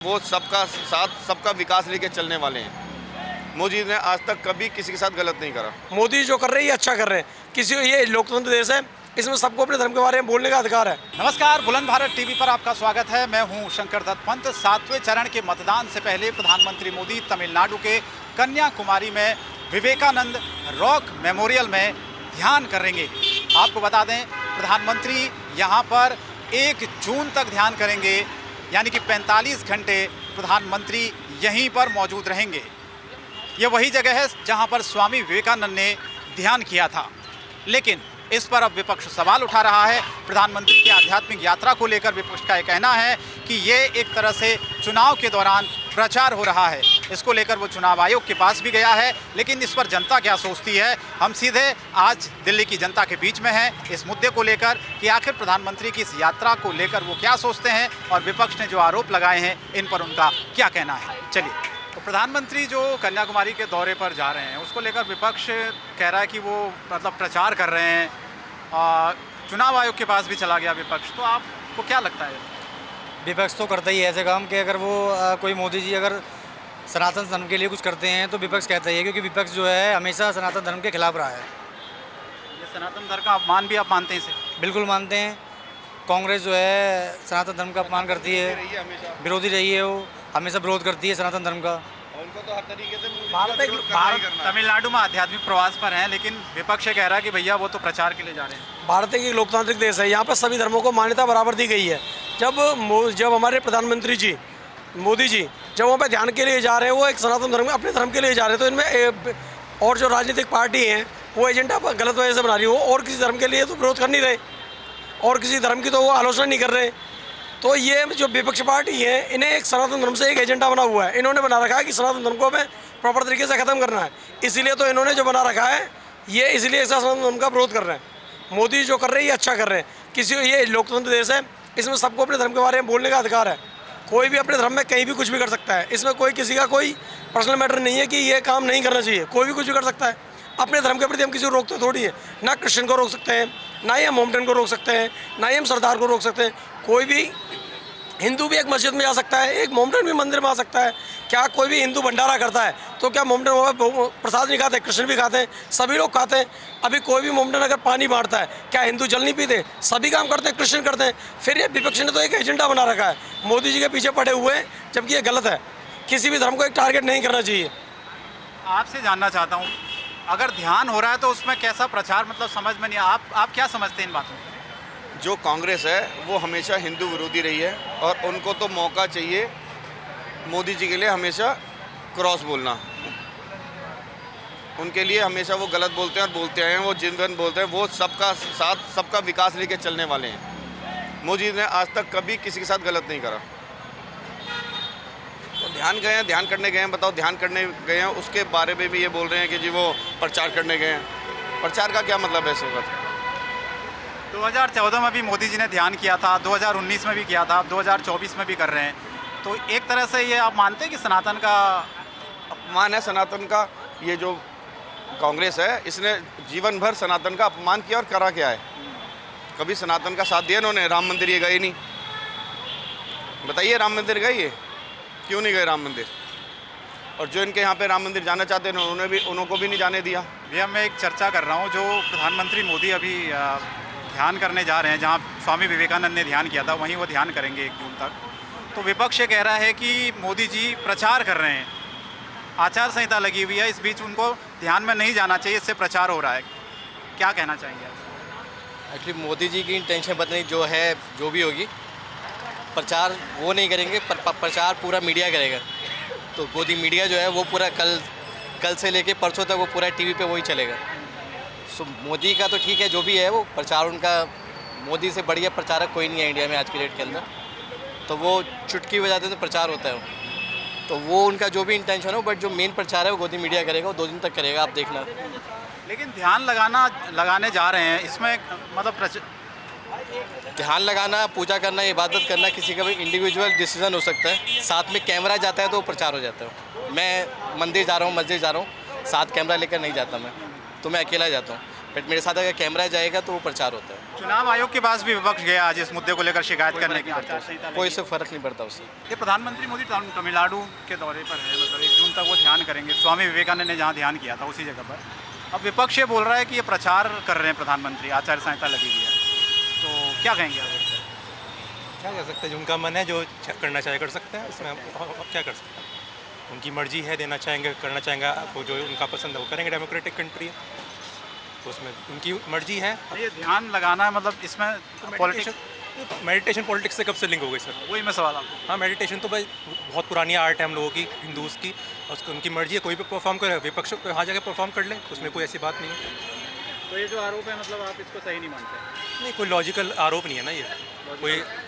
वो सबका साथ सबका विकास लेके चलने वाले हैं। मोदी ने आज तक कभी किसी के साथ गलत नहीं करा। मोदी जो कर रहे हैं ये अच्छा कर रहे हैं। किसी ये लोकतंत्र देश है, इसमें सबको अपने धर्म के बारे में बोलने का अधिकार है। नमस्कार, बुलंद भारत टीवी पर आपका स्वागत है। मैं हूं शंकर दत्त पंत। 7वें चरण के मतदान से पहले प्रधानमंत्री मोदी तमिलनाडु के कन्याकुमारी में विवेकानंद रॉक मेमोरियल में ध्यान करेंगे। आपको बता दें, प्रधानमंत्री यहां पर 1 जून तक ध्यान करेंगे, यानी कि 45 घंटे प्रधानमंत्री यहीं पर मौजूद रहेंगे। ये वही जगह है जहां पर स्वामी विवेकानंद ने ध्यान किया था। लेकिन इस पर अब विपक्ष सवाल उठा रहा है। प्रधानमंत्री की आध्यात्मिक यात्रा को लेकर विपक्ष का यह कहना है कि ये एक तरह से चुनाव के दौरान प्रचार हो रहा है। इसको लेकर वो चुनाव आयोग के पास भी गया है, लेकिन इस पर जनता क्या सोचती है, हम सीधे आज दिल्ली की जनता के बीच में हैं इस मुद्दे को लेकर कि आखिर प्रधानमंत्री की इस यात्रा को लेकर वो क्या सोचते हैं और विपक्ष ने जो आरोप लगाए हैं इन पर उनका क्या कहना है। चलिए, तो प्रधानमंत्री जो कन्याकुमारी के दौरे पर जा रहे हैं उसको लेकर विपक्ष कह रहा है कि वो मतलब प्रचार कर रहे हैं। चुनाव आयोग के पास भी चला गया विपक्ष। तो आपको क्या लगता है? विपक्ष तो करता ही है ऐसे काम कि अगर वो कोई मोदी जी अगर सनातन धर्म के लिए कुछ करते हैं तो विपक्ष कहता ही है, क्योंकि विपक्ष जो है हमेशा सनातन धर्म के खिलाफ रहा है। ये सनातन धर्म का अपमान भी आप मानते हैं इसे? बिल्कुल मानते हैं। कांग्रेस जो है सनातन धर्म का अपमान करती है, विरोधी रही है, वो हमेशा विरोध करती है सनातन धर्म का। उनको तो हर तरीके से भारत तमिलनाडु में आध्यात्मिक प्रवास पर हैं, लेकिन विपक्ष कह रहा है कि भैया वो तो प्रचार के लिए जा रहे हैं। भारत एक लोकतांत्रिक देश है, यहाँ पर सभी धर्मों को मान्यता बराबर दी गई है। जब हमारे प्रधानमंत्री जी मोदी जी जब वहाँ पर ध्यान के लिए जा रहे हैं, वो एक सनातन धर्म अपने धर्म के लिए जा रहे हैं, तो इनमें और जो राजनीतिक पार्टी हैं वो एजेंडा गलत वजह से बना रही है। वो और किसी धर्म के लिए तो विरोध कर नहीं रहे और किसी धर्म की तो वो आलोचना नहीं कर रहे। तो ये जो विपक्ष पार्टी है, इन्हें एक सनातन धर्म से एक एजेंडा बना हुआ है। इन्होंने बना रखा है कि सनातन धर्म को हमें प्रॉपर तरीके से ख़त्म करना है। इसीलिए तो इन्होंने जो बना रखा है ये इसलिए ऐसा सनातन धर्म का विरोध कर रहे हैं। मोदी जो कर रहे हैं ये अच्छा कर रहे हैं। किसी ये लोकतंत्र देश है, इसमें सबको अपने धर्म के बारे में बोलने का अधिकार है। कोई भी अपने धर्म में कहीं भी कुछ भी कर सकता है। इसमें कोई किसी का कोई पर्सनल मैटर नहीं है कि ये काम नहीं करना चाहिए। कोई भी कुछ भी कर सकता है। अपने धर्म के प्रति हम किसी को रोकते थोड़ी है। ना क्रिश्चियन को रोक सकते हैं, ना ही हम मोमडन को रोक सकते हैं, ना ही हम सरदार को रोक सकते हैं। कोई भी हिंदू भी एक मस्जिद में जा सकता है, एक मोमडन भी मंदिर में आ सकता है। क्या कोई भी हिंदू भंडारा करता है तो क्या मोमडन वहाँ प्रसाद नहीं खाते? क्रिश्चियन भी खाते हैं, सभी लोग खाते हैं। अभी कोई भी मोमडन अगर पानी बांटता है, क्या हिंदू जल नहीं पीते? सभी काम करते हैं, क्रिश्चियन करते हैं। फिर ये विपक्ष ने तो एक एजेंडा बना रखा है, मोदी जी के पीछे पड़े हुए हैं, जबकि ये गलत है। किसी भी धर्म को एक टारगेट नहीं करना चाहिए। आपसे जानना चाहता हूँ, अगर ध्यान हो रहा है तो उसमें कैसा प्रचार, मतलब समझ में नहीं। आप क्या समझते हैं इन बातों में? जो कांग्रेस है वो हमेशा हिंदू विरोधी रही है और उनको तो मौका चाहिए मोदी जी के लिए हमेशा क्रॉस बोलना। उनके लिए हमेशा वो गलत बोलते हैं और बोलते आए हैं। वो जिन बोलते हैं वो सबका साथ सबका विकास लेके चलने वाले हैं। मोदी ने आज तक कभी किसी के साथ गलत नहीं करा। तो ध्यान गए हैं, ध्यान करने गए हैं। बताओ, ध्यान करने गए हैं, उसके बारे में भी ये बोल रहे हैं कि जी वो प्रचार करने गए हैं। प्रचार का क्या मतलब है इस वक्त? 2014 में भी मोदी जी ने ध्यान किया था, 2019 में भी किया था, 2024 में भी कर रहे हैं। तो एक तरह से ये आप मानते हैं कि सनातन का अपमान है? सनातन का ये जो कांग्रेस है, इसने जीवन भर सनातन का अपमान किया और करा क्या है? कभी सनातन का साथ दिया इन्होंने? राम मंदिर ये गए नहीं। बताइए, राम मंदिर गए ये? क्यों नहीं गए राम मंदिर? और जो इनके यहाँ पे राम मंदिर जाना चाहते हैं उनको भी नहीं जाने दिया। भैया, मैं एक चर्चा कर रहा हूँ। जो प्रधानमंत्री मोदी अभी ध्यान करने जा रहे हैं, जहाँ स्वामी विवेकानंद ने ध्यान किया था, वहीं वो ध्यान करेंगे 1 जून तक। तो विपक्ष ये कह रहा है कि मोदी जी प्रचार कर रहे हैं, आचार संहिता लगी हुई है, इस बीच उनको ध्यान में नहीं जाना चाहिए, इससे प्रचार हो रहा है। क्या कहना चाहेंगे आप? एक्चुअली मोदी जी की इंटेंशन पता नहीं जो है, जो भी होगी, प्रचार वो नहीं करेंगे, प्रचार पूरा मीडिया करेगा। तो मोदी मीडिया जो है वो पूरा कल से लेके परसों तक वो पूरा टीवी पे वही चलेगा। सो मोदी का तो ठीक है, जो भी है वो प्रचार उनका, मोदी से बढ़िया प्रचारक कोई नहीं है इंडिया में आज की डेट के अंदर। तो वो चुटकी बजाते तो प्रचार होता है। तो वो उनका जो भी इंटेंशन हो, बट जो मेन प्रचार है वो मोदी मीडिया करेगा, वो 2 दिन तक करेगा, आप देखना। लेकिन ध्यान लगाने जा रहे हैं, इसमें मतलब ध्यान लगाना, पूजा करना, इबादत करना किसी का भी इंडिविजुअल डिसीजन हो सकता है। साथ में कैमरा जाता है तो वो प्रचार हो जाता है। मैं मंदिर जा रहा हूँ, मस्जिद जा रहा हूँ, साथ कैमरा लेकर नहीं जाता मैं, तो मैं अकेला जाता हूँ। बट मेरे साथ अगर कैमरा जाएगा तो वो प्रचार होता है। चुनाव आयोग के पास भी विपक्ष गया आज इस मुद्दे को लेकर शिकायत करने की आचार संहिता कोई लगी। से फ़र्क नहीं पड़ता उससे। ये प्रधानमंत्री मोदी तमिलनाडु के दौरे पर है, मतलब 1 जून तक वो ध्यान करेंगे। स्वामी विवेकानंद ने जहाँ ध्यान किया था उसी जगह पर। अब विपक्ष ये बोल रहा है कि ये प्रचार कर रहे हैं प्रधानमंत्री, आचार संहिता लगी हुई है, तो क्या कहेंगे आप? क्या कर सकते हैं, जो उनका मन है, जो करना चाहे कर सकते हैं, इसमें अब क्या कर सकते हैं। उनकी मर्जी है, देना चाहेंगे करना चाहेंगे, आपको जो उनका पसंद है वो करेंगे। डेमोक्रेटिक कंट्री है तो उसमें उनकी मर्जी है। ये ध्यान लगाना है, मतलब इसमें पॉलिटिक्स, मेडिटेशन पॉलिटिक्स से कब से लिंक हो गई सर? वही मैं सवाल आपको। हाँ, मेडिटेशन तो भाई बहुत पुरानी आर्ट है हम लोगों की, हिंदूज़ की, और उसको उनकी मर्जी है, कोई भी परफॉर्म करे, विपक्ष वहाँ जाके परफॉर्म कर ले, उसमें कोई ऐसी बात नहीं है। तो ये जो आरोप है, मतलब आप इसको सही नहीं मानते? नहीं, कोई लॉजिकल आरोप नहीं है ना ये।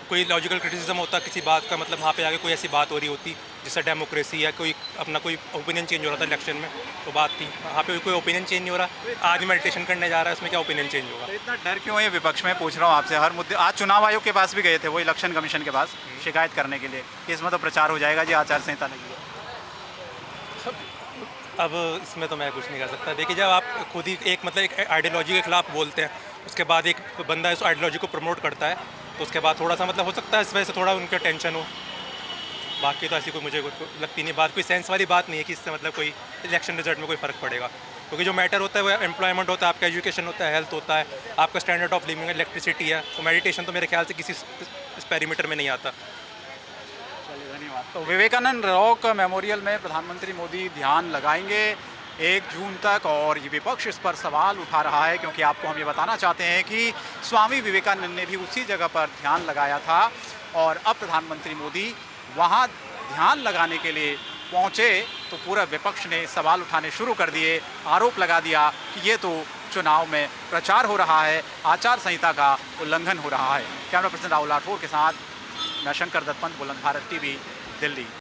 कोई लॉजिकल क्रिटिसिज्म होता किसी बात का, मतलब वहाँ पे आगे कोई ऐसी बात हो रही होती जिससे डेमोक्रेसी या कोई अपना कोई ओपिनियन चेंज हो रहा था इलेक्शन में, तो बात थी। वहाँ पे कोई ओपिनियन चेंज नहीं हो रहा। आज मेडिटेशन करने जा रहा है, उसमें क्या ओपिनियन चेंज होगा? तो इतना डर क्यों है विपक्ष में, पूछ रहा हूँ आपसे हर मुद्दे। आज चुनाव आयोग के पास भी गए थे, वो इलेक्शन कमीशन के पास शिकायत करने के लिए कि इसमें तो प्रचार हो जाएगा जी, आचार संहिता लगी है। अब इसमें तो मैं कुछ नहीं कर सकता। देखिए, जब आप खुद ही एक मतलब एक आइडियोलॉजी के खिलाफ बोलते हैं, उसके बाद एक बंदा इस आइडियोलॉजी को प्रमोट करता है, तो उसके बाद थोड़ा सा मतलब हो सकता है इस वजह से थोड़ा उनका टेंशन हो। बाकी तो ऐसी कोई मुझे लगती नहीं बात, कोई सेंस वाली बात नहीं है कि इससे मतलब कोई इलेक्शन रिजल्ट में कोई फ़र्क पड़ेगा। क्योंकि जो मैटर होता है वो एम्प्लॉयमेंट होता है, आपका एजुकेशन होता है, हेल्थ होता है, आपका स्टैंडर्ड ऑफ लिविंग, इलेक्ट्रिसिटी है। तो मेडिटेशन तो मेरे ख्याल से किसी इस पैरामीटर में नहीं आता। धन्यवाद। तो विवेकानंद रॉक मेमोरियल में प्रधानमंत्री मोदी ध्यान लगाएंगे 1 जून तक, और ये विपक्ष इस पर सवाल उठा रहा है, क्योंकि आपको हम ये बताना चाहते हैं कि स्वामी विवेकानंद ने भी उसी जगह पर ध्यान लगाया था, और अब प्रधानमंत्री मोदी वहाँ ध्यान लगाने के लिए पहुँचे तो पूरा विपक्ष ने सवाल उठाने शुरू कर दिए, आरोप लगा दिया कि ये तो चुनाव में प्रचार हो रहा है, आचार संहिता का उल्लंघन हो रहा है। कैमरा पर्सन राहुल राठौर के साथ मैं शंकर दत्त पंत, बुलंद भारत टीवी, दिल्ली।